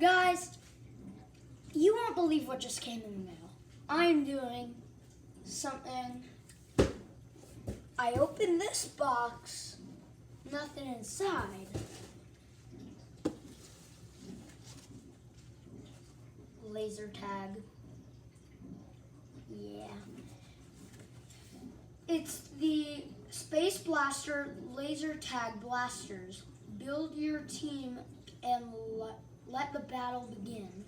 Guys, you won't believe what just came in the mail. I'm doing something. I opened this box, nothing inside. Laser tag. Yeah. It's the Space Blaster Laser Tag Blasters. Build your team and let the battle begin.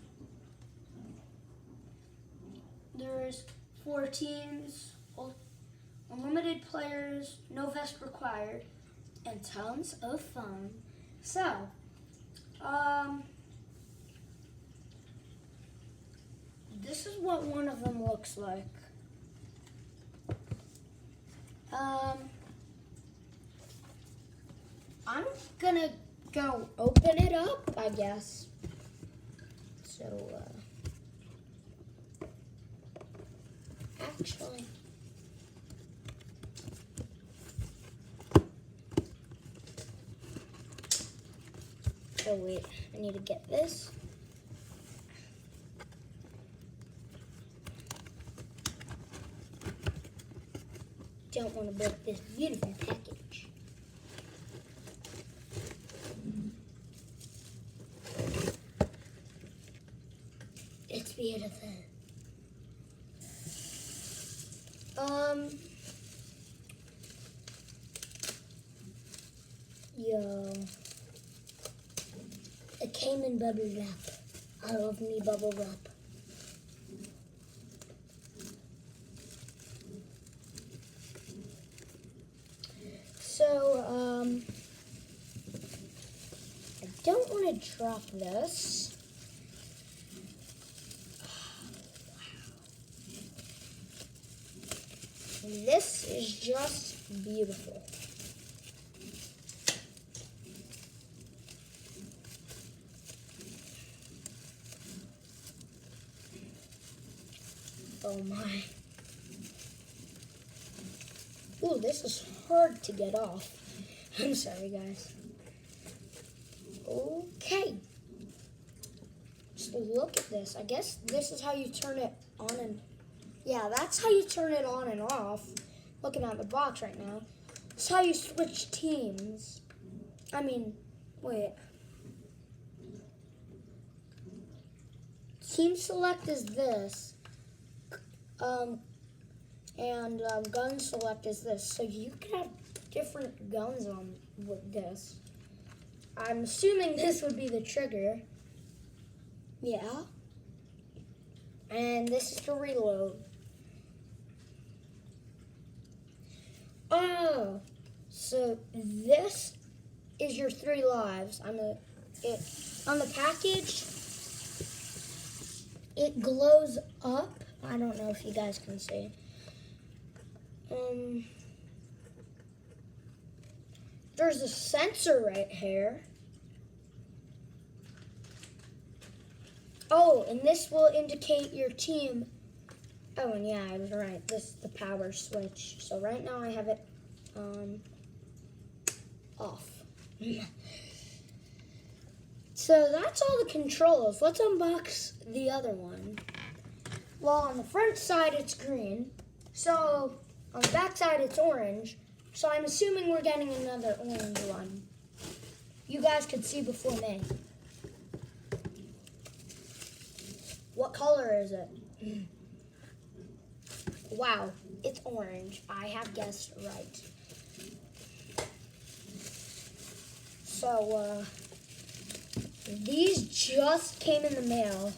There's 4 teams, unlimited players, no vest required, and tons of fun. So, this is what one of them looks like. I'm gonna go open it up, I guess. So, actually, oh wait, I need to get this. Don't want to break this beautiful package. It's beautiful. Yo. It came in bubble wrap. I love me bubble wrap. So, I don't want to drop this. This is just beautiful. Oh my. Ooh, this is hard to get off. I'm sorry, guys. Okay. Just look at this. I guess this is how you turn it on and... Yeah, that's how you turn it on and off. Looking at the box right now. It's how you switch teams. I mean, wait. Team select is this. And gun select is this. So you can have different guns on with this. I'm assuming this would be the trigger. Yeah. And this is to reload. Oh, so this is your 3 lives. On the package, it glows up. I don't know if you guys can see. There's a sensor right here. Oh, and this will indicate your team. Oh, and yeah, I was right. This is the power switch. So right now I have it off. So that's all the controls. Let's unbox the other one. Well, on the front side it's green. So on the back side it's orange. So I'm assuming we're getting another orange one. You guys could see before me. What color is it? Wow, it's orange. I have guessed right. So, these just came in the mail.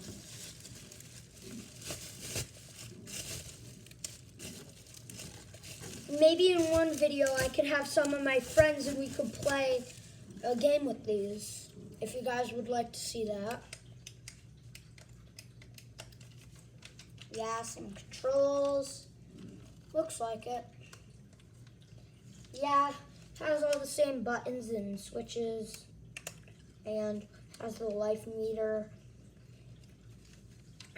Maybe in one video I could have some of my friends and we could play a game with these, if you guys would like to see that. Yeah, some controls. Looks like it. Yeah, has all the same buttons and switches. And has the life meter.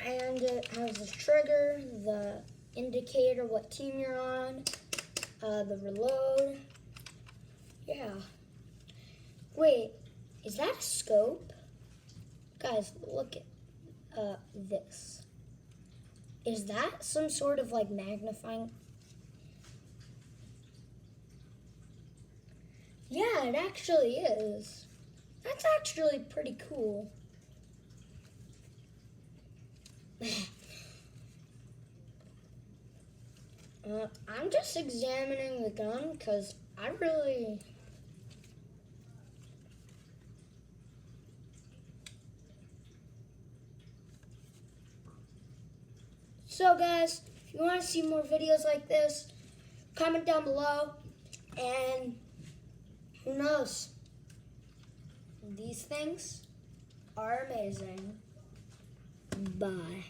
And it has the trigger, the indicator, what team you're on, the reload. Yeah. Wait, is that a scope? Guys, look at this. Is that some sort of like magnifying? Yeah, it actually is. That's actually pretty cool. I'm just examining the gun because I really... So guys, if you want to see more videos like this, comment down below, and who knows, these things are amazing. Bye.